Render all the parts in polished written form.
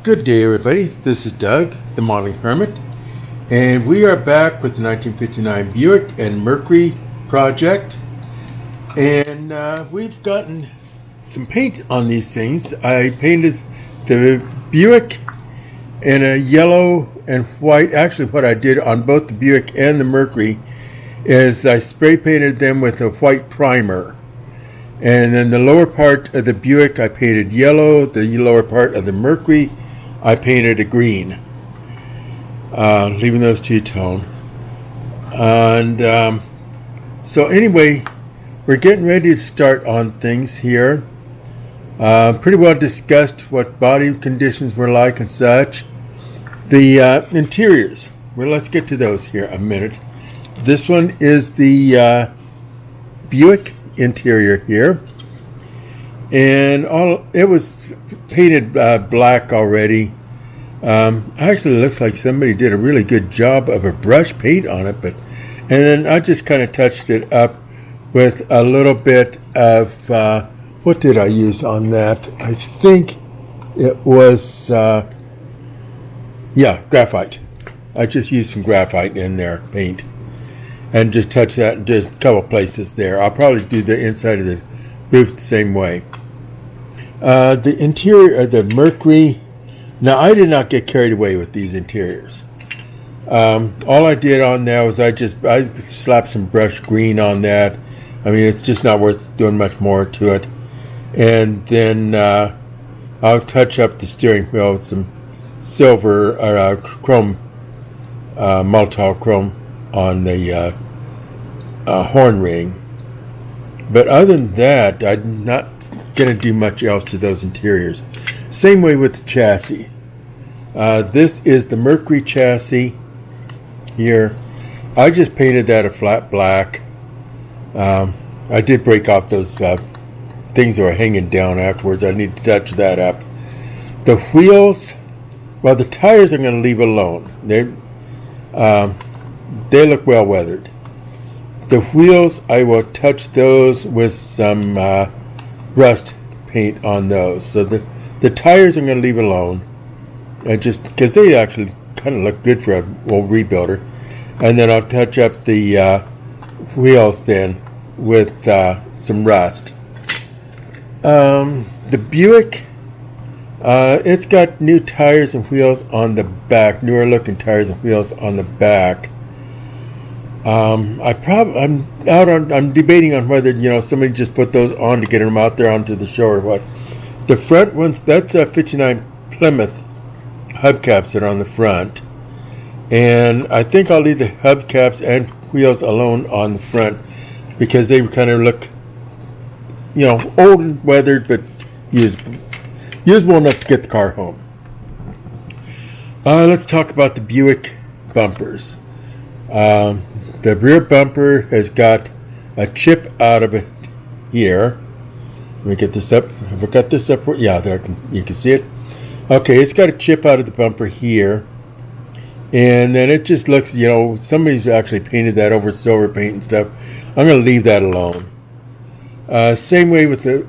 Good day, everybody. This is Doug, the Modeling Hermit, and we are back with the 1959 Buick and Mercury project. And we've gotten some paint on these things. I painted the Buick in a yellow and white. Actually, what I did on both the Buick and the Mercury is I spray painted them with a white primer. And then the lower part of the Buick I painted yellow. The lower part of the Mercury I painted a green, leaving those two-tone. And so anyway, we're getting ready to start on things here. Pretty well discussed what body conditions were like and such. The interiors, well, let's get to those here a minute. This one is the Buick interior here. And it was painted black already. Actually looks like somebody did a really good job of a brush paint on it, and then I just kind of touched it up with a little bit of what did I use on that? I think it was graphite. I just used some graphite in there, paint, and just touch that in just a couple places there. I'll probably do the inside of the roof the same way. The interior of the Mercury, now I did not get carried away with these interiors. All I did on that was I slapped some brush green on that. I mean, it's just not worth doing much more to it. And then I'll touch up the steering wheel with some silver or chrome, Molotov chrome on the horn ring. But other than that, I'm not going to do much else to those interiors. Same way with the chassis. This is the Mercury chassis here. I just painted that a flat black. I did break off those things that were hanging down afterwards. I need to touch that up. The wheels, well, the tires I'm going to leave alone. They look well weathered. The wheels, I will touch those with some rust paint on those. So the tires I'm going to leave alone, and just because they actually kind of look good for an old rebuilder. And then I'll touch up the wheels then with some rust. The Buick, it's got new tires and wheels on the back, newer looking tires and wheels on the back. I'm debating on whether, somebody just put those on to get them out there onto the show or what. The front ones, that's a 59 Plymouth hubcaps that are on the front. And I think I'll leave the hubcaps and wheels alone on the front because they kind of look, old and weathered, but usable enough to get the car home. Let's talk about the Buick bumpers. The rear bumper has got a chip out of it here. Let me get this up. Have I got this up? Yeah, there you can see it. Okay, it's got a chip out of the bumper here. And then it just looks, somebody's actually painted that over silver paint and stuff. I'm going to leave that alone. Same way with the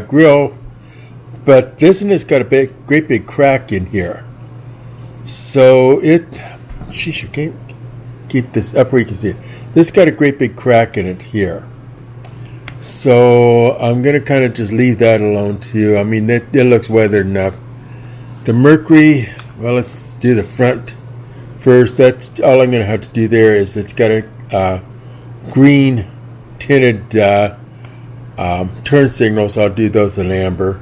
grill. But this one has got a great big crack in here. So I can't keep this up where you can see it. This got a great big crack in it here. So I'm going to kind of just leave that alone too. I mean, it looks weathered enough. The Mercury, well, let's do the front first. That's all I'm going to have to do there is it's got a green tinted turn signals. I'll do those in amber.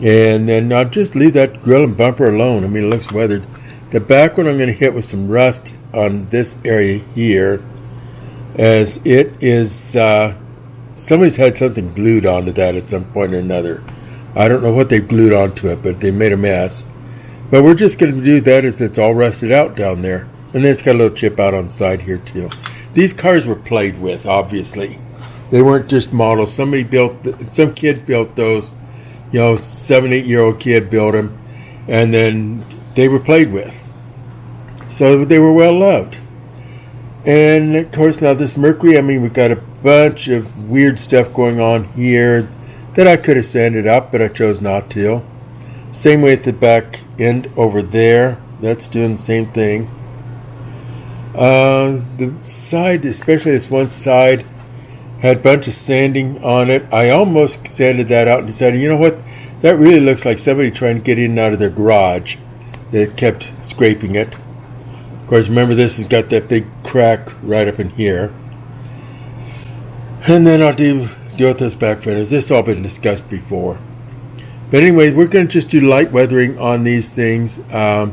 And then I'll just leave that grill and bumper alone. I mean, it looks weathered. The back one I'm going to hit with some rust on this area here, as it is, somebody's had something glued onto that at some point or another. I don't know what they glued onto it, but they made a mess. But we're just going to do that as it's all rusted out down there. And then it's got a little chip out on the side here too. These cars were played with, obviously. They weren't just models. Some kid built those, 7-8-year-old kid built them. And then they were played with. So they were well loved. And of course now this Mercury, we've got a bunch of weird stuff going on here that I could have sanded up, but I chose not to. Same way at the back end over there. That's doing the same thing. The side, especially this one side, had a bunch of sanding on it. I almost sanded that out and decided, you know what, that really looks like somebody trying to get in and out of their garage. It kept scraping it. Of course, remember this has got that big crack right up in here. And then I'll deal with those back fenders. This has all been discussed before. But anyway, we're going to just do light weathering on these things. We're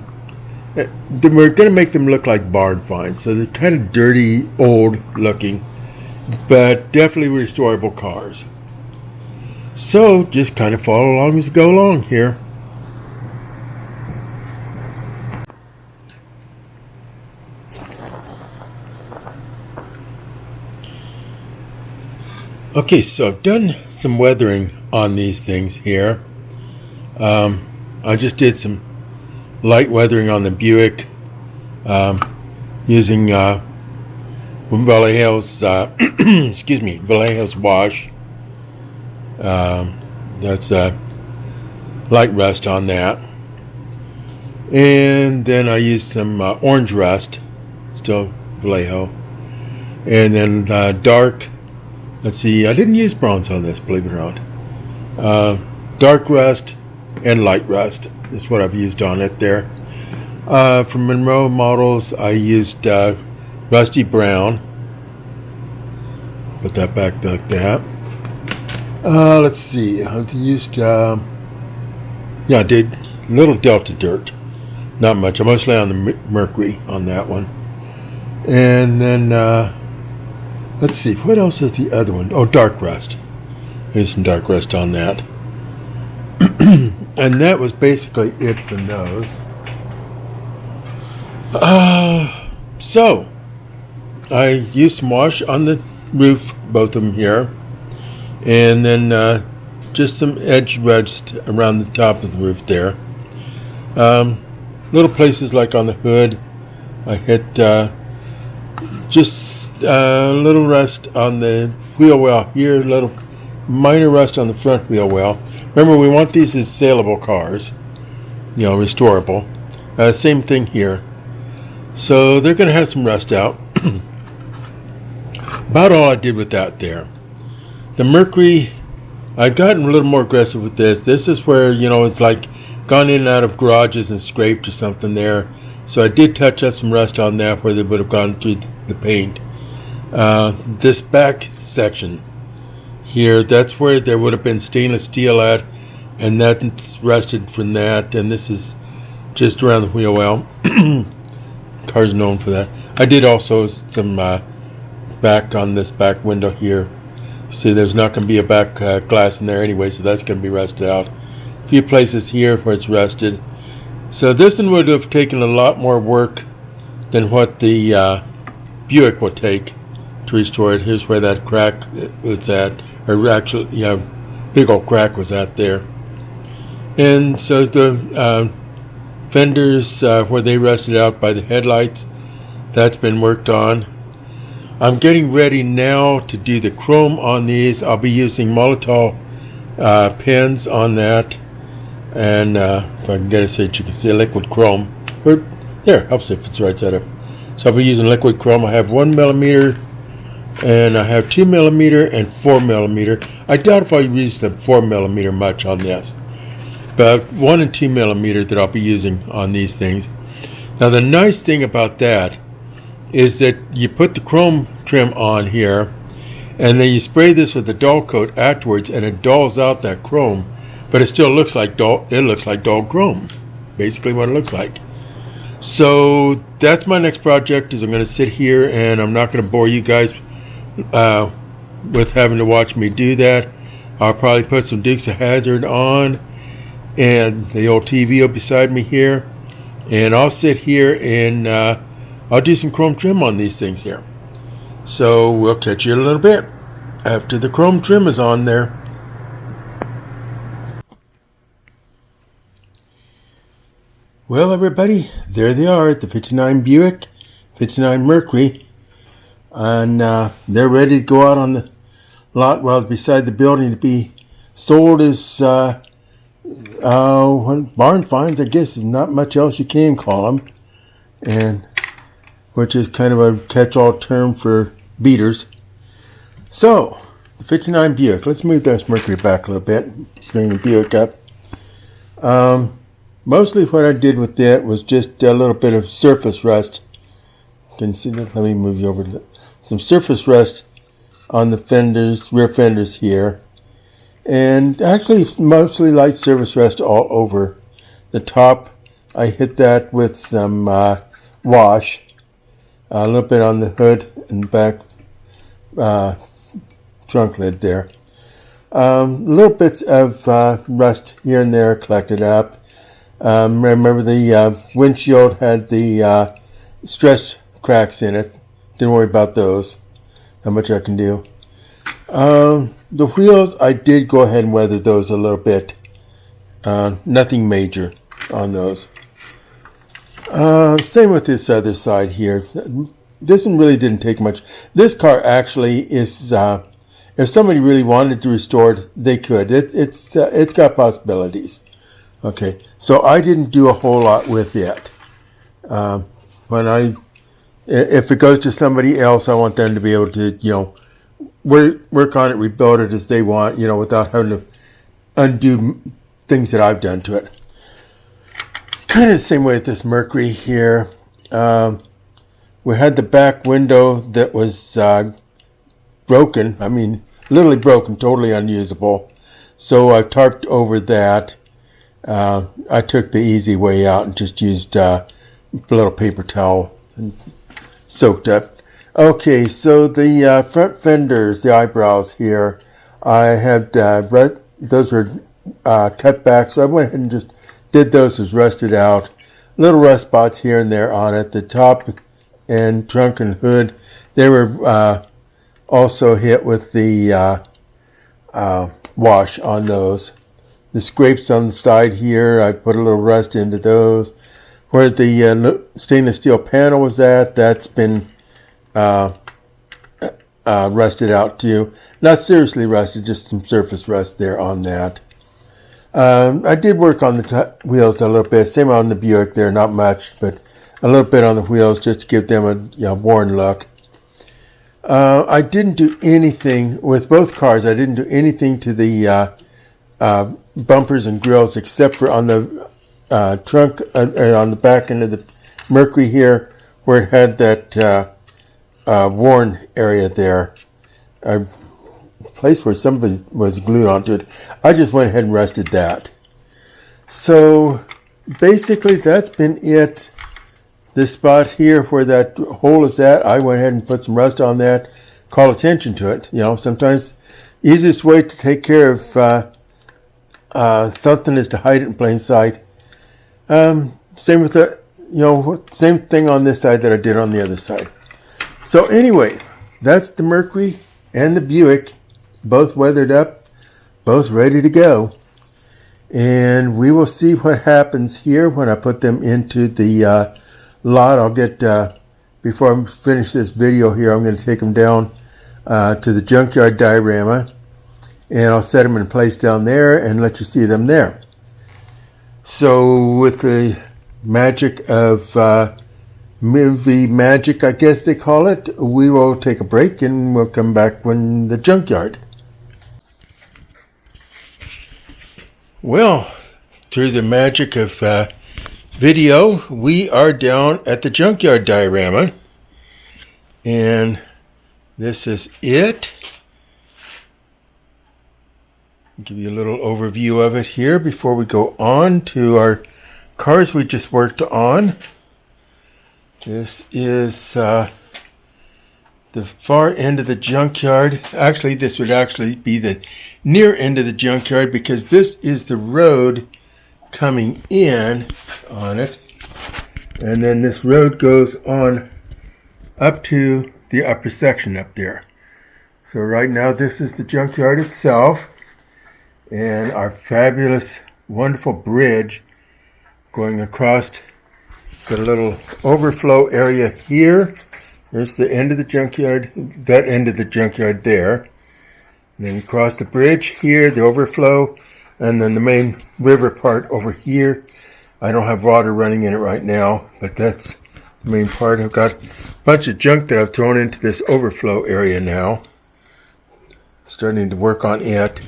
going to make them look like barn finds. So they're kind of dirty, old looking, but definitely restorable cars. So just kind of follow along as we go along here. Okay, so I've done some weathering on these things here. I just did some light weathering on the Buick using Vallejo's Vallejo's wash. That's light rust on that. And then I used some orange rust, still Vallejo. And then dark, let's see, I didn't use bronze on this, believe it or not. Dark rust and light rust is what I've used on it there. For Monroe models, I used rusty brown. Put that back like that. Let's see, I used, I did little Delta dirt. Not much, I'm mostly on the Mercury on that one. And then, let's see, what else is the other one? Oh, dark rust. There's some dark rust on that. And that was basically it for those. So, I used some wash on the roof, both of them here. And then just some edge rust around the top of the roof there. Little places like on the hood, I hit just a little rust on the wheel well here, little minor rust on the front wheel well. Remember, we want these as saleable cars, restorable. Same thing here. So they're going to have some rust out. About all I did with that there. The Mercury, I've gotten a little more aggressive with this. This is where, it's like gone in and out of garages and scraped or something there. So I did touch up some rust on that where they would have gone through the paint. This back section here, that's where there would have been stainless steel at, and that's rusted from that. And this is just around the wheel well. Car's known for that. I did also some back on this back window here. See, there's not going to be a back glass in there anyway, so that's going to be rusted out. A few places here where it's rusted. So this one would have taken a lot more work than what the Buick would take to restore it. Here's where that crack was at, or actually, big old crack was at there. And so the fenders where they rusted out by the headlights, that's been worked on. I'm getting ready now to do the chrome on these. I'll be using Molotov pens on that. And if I can get it so that you can see liquid chrome. But there, helps if it's the right setup. So I'll be using liquid chrome. I have 1mm, and I have 2mm and 4mm. I doubt if I use the 4mm much on this. But 1 and 2mm that I'll be using on these things. Now the nice thing about that is that you put the chrome trim on here, and then you spray this with a dull coat afterwards, and it dulls out that chrome, but it still looks like dull. It looks like dull chrome, basically what it looks like. So that's my next project. Is I'm going to sit here, and I'm not going to bore you guys with having to watch me do that. I'll probably put some Dukes of Hazzard on, and the old TV beside me here, and I'll sit here and I'll do some chrome trim on these things here. So we'll catch you in a little bit after the chrome trim is on there. Well, everybody, there they are, the 59 Buick, 59 Mercury, and they're ready to go out on the lot while beside the building to be sold as barn finds, I guess, is not much else you can call them, and which is kind of a catch-all term for beaters. So, the 59 Buick. Let's move this Mercury back a little bit. Bring the Buick up. Mostly what I did with that was just a little bit of surface rust. Can you see that? Let me move you over. Some surface rust on the fenders, rear fenders here. And actually mostly light surface rust all over. The top, I hit that with some wash. A little bit on the hood and back trunk lid there. Little bits of rust here and there collected up. Remember the windshield had the stress cracks in it. Didn't worry about those. Not much I can do. The wheels, I did go ahead and weather those a little bit. Nothing major on those. Same with this other side here. This one really didn't take much. This car actually is, if somebody really wanted to restore it, they could. It's got possibilities. Okay, so I didn't do a whole lot with it. If it goes to somebody else, I want them to be able to, work on it, rebuild it as they want, without having to undo things that I've done to it. Kind of the same way with this Mercury here. We had the back window that was broken. I mean, literally broken, totally unusable. So I tarped over that. I took the easy way out and just used a little paper towel and soaked up. Okay, so the front fenders, the eyebrows here, I had those were cut back, so I went ahead and just did those, was rusted out. Little rust spots here and there on it. The top and trunk and hood, they were also hit with the wash on those. The scrapes on the side here, I put a little rust into those. Where the stainless steel panel was at, that's been rusted out too. Not seriously rusted, just some surface rust there on that. I did work on the wheels a little bit. Same on the Buick there, not much, but a little bit on the wheels just to give them a worn look. I didn't do anything with both cars. I didn't do anything to the bumpers and grills except for on the trunk, on the back end of the Mercury here, where it had that worn area there, a place where somebody was glued onto it. I just went ahead and rusted that. So basically that's been it. This spot here where that hole is at, I went ahead and put some rust on that, call attention to it. Sometimes easiest way to take care of something is to hide it in plain sight. Same with the, same thing on this side that I did on the other side. So anyway, that's the Mercury and the Buick, both weathered up, both ready to go. And we will see what happens here when I put them into the lot. I'll get, before I finish this video here, I'm going to take them down to the Junkyard diorama. And I'll set them in place down there and let you see them there. So with the magic of movie magic, I guess they call it, we will take a break and we'll come back when the Junkyard. Well, through the magic of video, we are down at the Junkyard diorama, and this is it. I'll give you a little overview of it here before we go on to our cars we just worked on. This is the far end of the junkyard. Actually, this would actually be the near end of the junkyard because this is the road coming in on it. And then this road goes on up to the upper section up there. So right now, this is the junkyard itself. And our fabulous, wonderful bridge going across the little overflow area here. There's the end of the junkyard, that end of the junkyard there. And then across the bridge here, the overflow, And then the main river part over here, I don't have water running in it right now, but that's the main part. I've got a bunch of junk that I've thrown into this overflow area now. Starting to work on it.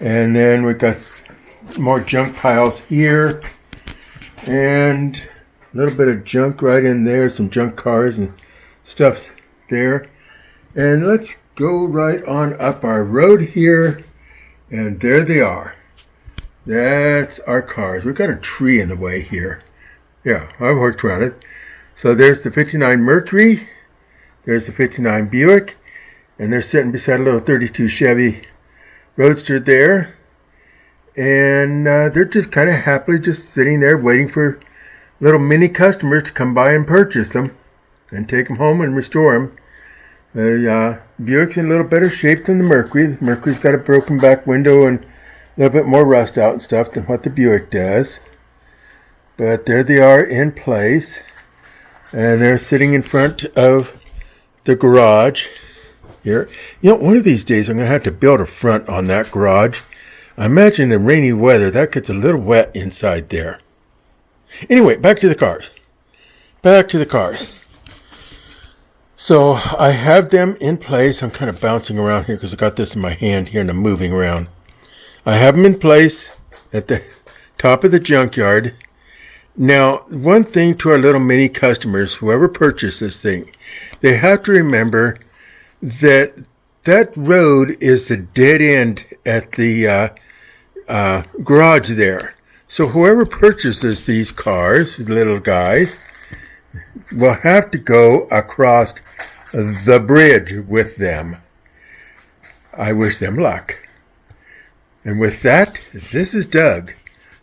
And then we've got more junk piles here. And a little bit of junk right in there. Some junk cars and stuff there. And let's go right on up our road here. And there they are. That's our cars. We've got a tree in the way here. Yeah, I've worked around it. So there's the 59 Mercury. There's the 59 Buick. And they're sitting beside a little 32 Chevy Roadster there. And they're just kind of happily just sitting there waiting for little mini customers to come by and purchase them. And take them home and restore them. The Buick's in a little better shape than the Mercury. The Mercury's got a broken back window and a little bit more rust out and stuff than what the Buick does. But there they are in place. And they're sitting in front of the garage here. You know, one of these days I'm going to have to build a front on that garage. I imagine in rainy weather that gets a little wet inside there. Anyway, back to the cars. Back to the cars. So I have them in place. I'm kind of bouncing around here because I got this in my hand here and I'm moving around. I have them in place at the top of the junkyard. Now, one thing to our little mini customers, whoever purchased this thing, they have to remember that that road is the dead end at the garage there. So whoever purchases these cars, little guys, will have to go across the bridge with them. I wish them luck. And with that, this is Doug,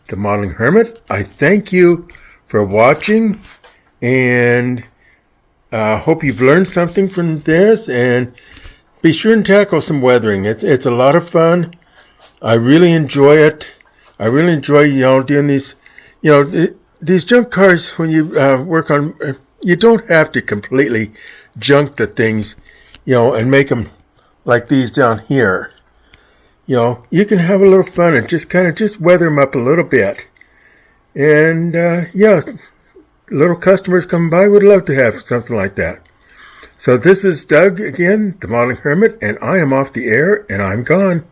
the Modeling Hermit. I thank you for watching and hope you've learned something from this, and be sure and tackle some weathering. It's a lot of fun. I really enjoy it. I really enjoy, doing these, these junk cars when you work on, you don't have to completely junk the things, and make them like these down here. You can have a little fun and just weather them up a little bit. And, little customers come by would love to have something like that. So this is Doug again, the Modeling Hermit, and I am off the air and I'm gone.